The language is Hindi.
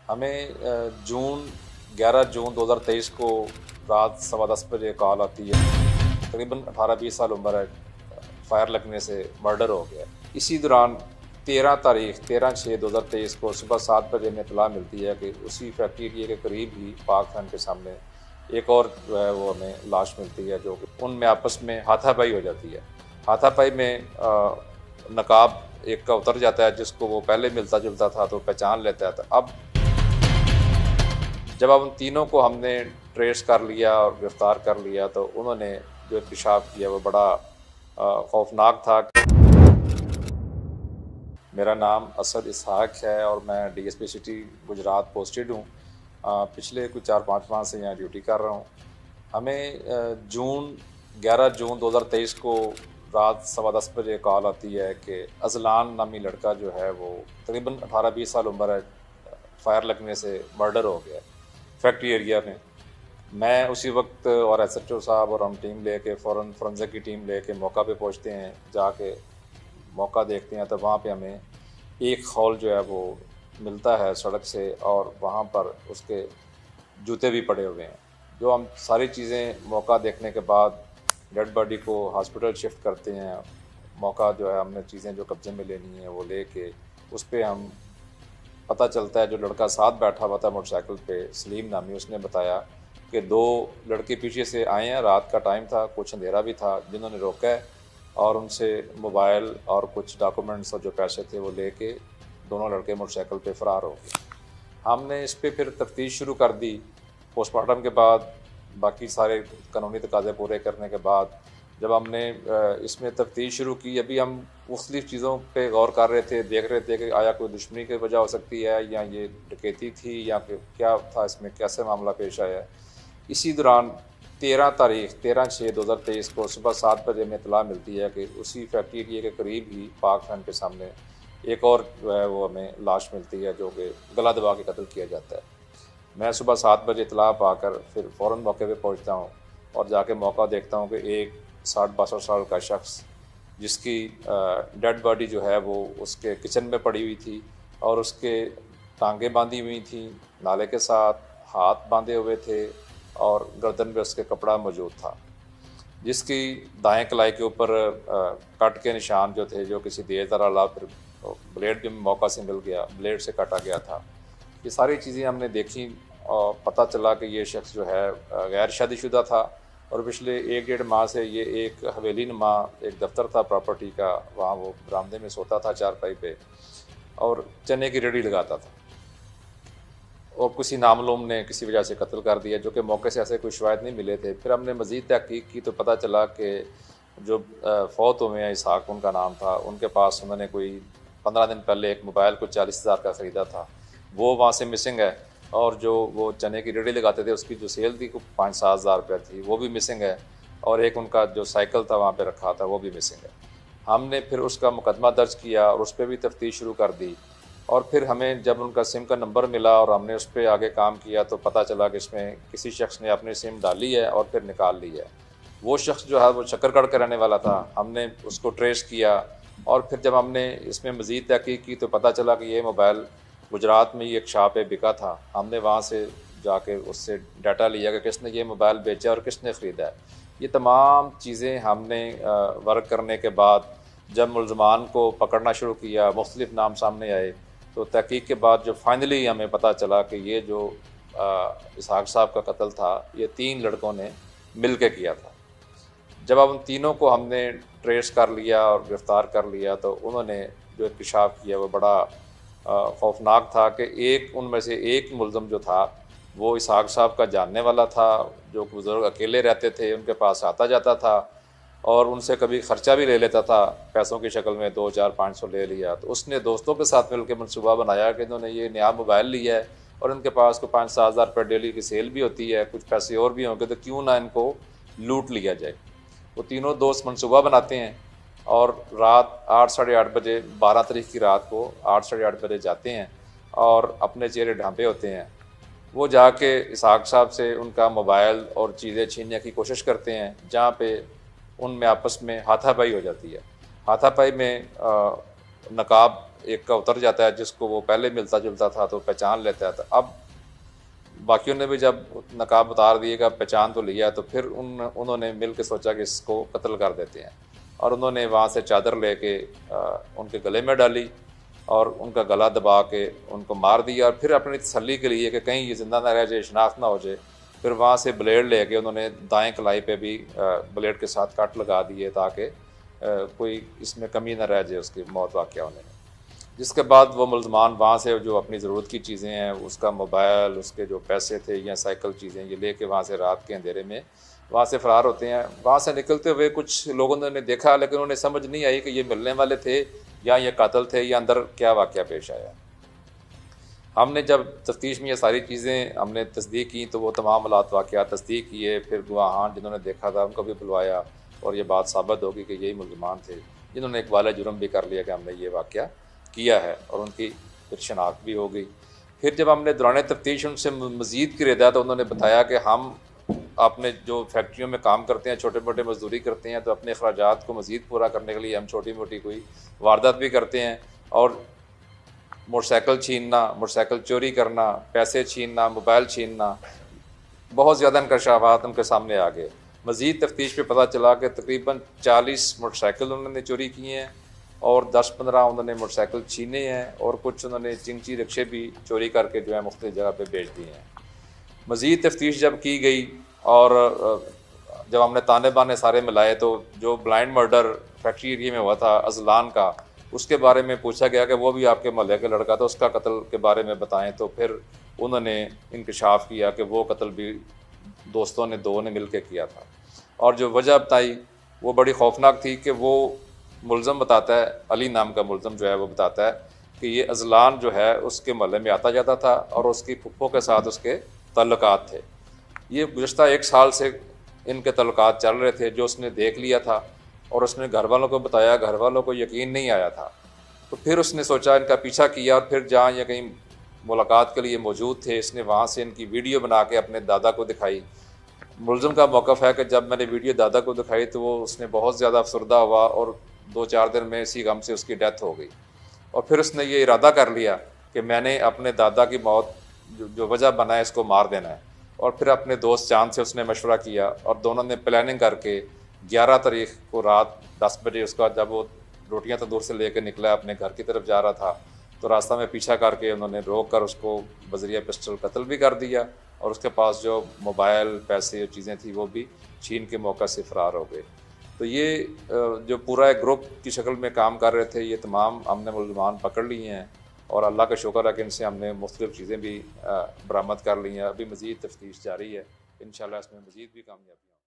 हमें जून 11 जून 2023 को रात 10:15 बजे कॉल आती है। तकरीबन 18-20 साल उम्र है, फायर लगने से मर्डर हो गया। इसी दौरान 13/6/2023 को सुबह 7 बजे में इत्तला मिलती है कि उसी फैक्ट्री एरिया के करीब ही पाक फैन के सामने एक और जो है वो हमें लाश मिलती है, जो कि उनमें आपस में हाथापाई हो जाती है। हाथापाई में नकाब एक का उतर जाता है, जिसको वो पहले मिलता जुलता था तो पहचान लेता है। तो अब जब अब उन तीनों को हमने ट्रेस कर लिया और गिरफ्तार कर लिया, तो उन्होंने जो इंकशाफ किया वो बड़ा खौफनाक था। मेरा नाम असद इसहाक है और मैं डीएसपी सिटी गुजरात पोस्टेड हूँ। पिछले कुछ 4-5 माह से यहाँ ड्यूटी कर रहा हूँ। हमें 11 जून 2023 को रात 10:15 बजे कॉल आती है कि अजलान नामी लड़का जो है वो तकरीबन 18-20 साल उम्र है, फायर लगने से मर्डर हो गया फैक्ट्री एरिया में। मैं उसी वक्त और एसएचओ साहब और हम टीम लेके फ़ौरन फोरेंसिक की टीम लेके मौका पे पहुंचते हैं। जाके मौका देखते हैं तो वहाँ पे हमें एक खौल जो है वो मिलता है सड़क से, और वहाँ पर उसके जूते भी पड़े हुए हैं। जो हम सारी चीज़ें मौका देखने के बाद डेड बॉडी को हॉस्पिटल शिफ्ट करते हैं। मौका जो है हमने चीज़ें जो कब्जे में लेनी है वो लेके उस पर हम पता चलता है जो लड़का साथ बैठा हुआ था मोटरसाइकिल पे, सलीम नामी, उसने बताया कि 2 लड़के पीछे से आए हैं, रात का टाइम था, कुछ अंधेरा भी था, जिन्होंने रोका है और उनसे मोबाइल और कुछ डॉक्यूमेंट्स और जो पैसे थे वो लेके दोनों लड़के मोटरसाइकिल पे फ़रार हो गए। हमने इस पर फिर तफ्तीश शुरू कर दी। पोस्टमार्टम के बाद बाकी सारे कानूनी तकाज़े पूरे करने के बाद जब हमने इसमें तफ्तीश शुरू की, अभी हम मुख्तलिफ़ चीज़ों पे गौर कर रहे थे, देख रहे थे कि आया कोई दुश्मनी की वजह हो सकती है या ये डकैती थी या कि क्या था, इसमें कैसे मामला पेश आया। इसी दौरान 13/6/2023 को सुबह 7 बजे में इत्तला मिलती है कि उसी फैक्ट्री एरिया के करीब ही पाक फैन के सामने एक और जो है वो हमें लाश मिलती है, जो कि गला दबा के कत्ल किया जाता है। मैं सुबह 7 बजे इत्तला पाकर फिर फ़ौरन मौके पे पहुंचता हूं और जाके मौका देखता हूं कि एक 60-62 साल का शख्स, जिसकी डेड बॉडी जो है वो उसके किचन में पड़ी हुई थी और उसके टांगें बांधी हुई थी नाले के साथ, हाथ बांधे हुए थे और गर्दन पे उसके कपड़ा मौजूद था, जिसकी दाएं कलाई के ऊपर कट के निशान जो थे, जो किसी तेज़ अला फिर ब्लेड भी मौका से मिल गया, ब्लेड से काटा गया था। ये सारी चीज़ें हमने देखी और पता चला कि ये शख्स जो है गैर शादीशुदा था और पिछले 1-1.5 माह से ये एक हवेली नुमा एक दफ्तर था प्रॉपर्टी का, वहाँ वो बरामदे में सोता था चारपाई पे और चने की रेहड़ी लगाता था, और किसी नामालूम ने किसी वजह से कत्ल कर दिया, जो कि मौके से ऐसे कोई शवाहिद नहीं मिले थे। फिर हमने मज़ीद तहकीक की तो पता चला कि जो फौत हुए हैं, इसहाक उनका नाम था, उनके पास उन्होंने कोई 15 दिन पहले एक मोबाइल को 40,000 का ख़रीदा था, वो वहाँ से मिसिंग है। और जो वो चने की रेहड़ी लगाते थे उसकी जो सेल थी वो 5-7 हज़ार रुपये थी, वो भी मिसिंग है। और एक उनका जो साइकिल था वहाँ पे रखा था वो भी मिसिंग है। हमने फिर उसका मुकदमा दर्ज किया और उस पर भी तफ्तीश शुरू कर दी, और फिर हमें जब उनका सिम का नंबर मिला और हमने उस पर आगे काम किया तो पता चला कि इसमें किसी शख्स ने अपनी सिम डाली है और फिर निकाल ली है। वो शख्स जो है वो शक्करगढ़ का रहने वाला था, हमने उसको ट्रेस किया और फिर जब हमने इसमें मज़ीद तहकीक की तो पता चला कि ये मोबाइल गुजरात में ही एक शॉप पे बिका था। हमने वहाँ से जाके उससे डाटा लिया कि किसने ये मोबाइल बेचा और किसने ख़रीदा है। ये तमाम चीज़ें हमने वर्क करने के बाद जब मुल्ज़मान को पकड़ना शुरू किया, मुख्तलिफ़ नाम सामने आए, तो तहकीक के बाद जो फाइनली हमें पता चला कि ये जो इसहाक साहब का कत्ल था ये 3 लड़कों ने मिल के किया था। जब अब उन तीनों को हमने ट्रेस कर लिया और गिरफ़्तार कर लिया तो उन्होंने जो इंकशाफ किया वो बड़ा खौफनाक था कि एक उनमें से एक मुल्ज़म जो था वो इसहाक साहब का जानने वाला था, जो बुज़ुर्ग अकेले रहते थे, उनके पास आता जाता था और उनसे कभी ख़र्चा भी ले लेता था, पैसों की शक्ल में 2-4-500 ले लिया। तो उसने दोस्तों के साथ मिलकर मनसूबा बनाया कि इन्होंने ये नया मोबाइल लिया है और उनके पास को 5-7 हज़ार रुपये डेली की सेल भी होती है, कुछ पैसे और भी होंगे, तो क्यों ना इनको लूट लिया जाए। वो तीनों दोस्त मनसूबा बनाते हैं और रात 8-8:30 बजे 12 तारीख की रात को 8-8:30 बजे जाते हैं और अपने चेहरे ढांपे होते हैं। वो जाके इसहाक साहब से उनका मोबाइल और चीज़ें छीनने की कोशिश करते हैं, जहाँ पे उनमें आपस में हाथापाई हो जाती है। हाथापाई में नकाब एक का उतर जाता है, जिसको वो पहले मिलता जुलता था तो पहचान लेता था। अब बाकियों ने भी जब नकाब उतार दिएगा, पहचान तो लिया, तो फिर उन्होंने मिल के सोचा कि इसको कत्ल कर देते हैं, और उन्होंने वहाँ से चादर लेके उनके गले में डाली और उनका गला दबा के उनको मार दिया। और फिर अपनी तसल्ली के लिए कि कहीं ये ज़िंदा ना रह जाए, शनाख्त ना हो जाए, फिर वहाँ से ब्लेड लेके उन्होंने दाएं कलाई पे भी ब्लेड के साथ कट लगा दिए ताकि कोई इसमें कमी ना रह जाए उसकी मौत वाक़या होने में। जिसके बाद वो मुलज़मान वहाँ से जो अपनी ज़रूरत की चीज़ें हैं, उसका मोबाइल, उसके जो पैसे थे या साइकिल चीज़ें, ये लेके वहाँ से रात के अंधेरे में वहाँ से फ़रार होते हैं। वहाँ से निकलते हुए कुछ लोगों ने देखा, लेकिन उन्हें समझ नहीं आई कि ये मिलने वाले थे या ये कातिल थे या अंदर क्या वाक़या पेश आया। हमने जब तफ्तीश में ये सारी चीज़ें हमने तस्दीक की तो वो तमाम हालात वाक़या तस्दीक किए, फिर गवाहान जिन्होंने देखा था उनको भी बुलवाया, और ये बात साबित होगी कि यही मुलज़मान थे जिन्होंने एक वाला जुर्म भी कर लिया कि हमने ये वाक़या किया है, और उनकी फिर शनाख्त भी हो गई। फिर जब हमने दौरान तफ्तीश उनसे मज़ीद की रिदा, तो उन्होंने बताया कि हम अपने जो फैक्ट्रियों में काम करते हैं, छोटे मोटे मजदूरी करते हैं, तो अपने अखराजात को मज़ीद पूरा करने के लिए हम छोटी मोटी कोई वारदात भी करते हैं, और मोटरसाइकिल छीनना, मोटरसाइकिल चोरी करना, पैसे छीनना, मोबाइल छीनना, बहुत ज़्यादा इंकशाफात उनके सामने आ गए। मज़ीद तफ्तीश पे पता चला कि तकरीबन 40 मोटरसाइकिल उन्होंने चोरी किए हैं, और 10-15 उन्होंने मोटरसाइकिल छीने हैं, और कुछ उन्होंने चिंची रिक्शे भी चोरी करके जो है मुख्तलिफ जगह पे बेच दिए हैं। मज़ीद तफ्तीश जब की गई और जब हमने ताने बाने सारे मिलाए, तो जो ब्लाइंड मर्डर फैक्ट्री एरिया में हुआ था अजलान का, उसके बारे में पूछा गया कि वो भी आपके मोहल्ले का लड़का था, उसका कत्ल के बारे में बताएं। तो फिर उन्होंने इंकशाफ किया कि वो कत्ल भी दोस्तों ने, दो ने मिल के किया था। और जो वजह बताई वो बड़ी खौफनाक थी कि वो मुल्ज़म बताता है, अली नाम का मुल्ज़म जो है वो बताता है कि ये अजलान जो है उसके मोहल्ले में आता जाता था और उसकी फुप्पो के साथ उसके ताल्लुकात थे। ये गुज़श्ता 1 साल से इनके ताल्लुकात चल रहे थे, जो उसने देख लिया था, और उसने घर वालों को बताया, घर वालों को यकीन नहीं आया था। तो फिर उसने सोचा, इनका पीछा किया, और फिर जहाँ ये कहीं मुलाकात के लिए मौजूद थे, इसने वहाँ से इनकी वीडियो बना के अपने दादा को दिखाई। मुल्ज़िम का मौक़िफ़ है कि जब मैंने वीडियो दादा को दिखाई तो वो उसने बहुत ज़्यादा अफसरदा हुआ, और 2-4 दिन में इसी गम से उसकी डेथ हो गई। और फिर उसने ये इरादा कर लिया कि मैंने अपने दादा की मौत जो वजह बनाए इसको मार देना है। और फिर अपने दोस्त चांद से उसने मशवरा किया, और दोनों ने प्लानिंग करके 11 तारीख को रात 10 बजे उसका, जब वो रोटियां तंदूर से लेकर निकला अपने घर की तरफ जा रहा था, तो रास्ता में पीछा करके उन्होंने रोक कर उसको बजरिया पिस्टल कत्ल भी कर दिया, और उसके पास जो मोबाइल, पैसे और चीज़ें थी वो भी छीन के मौका से फ़रार हो गए। तो ये जो पूरा एक ग्रुप की शक्ल में काम कर रहे थे, ये तमाम हमने मुल्ज़मान पकड़ लिए हैं, और अल्लाह का शुक्र है कि इनसे हमने मुख्तलिफ़ चीज़ें भी बरामद कर ली हैं। अभी मज़ीद तफ्तीश जारी है, इंशाअल्लाह इसमें मज़ीद भी कामयाबी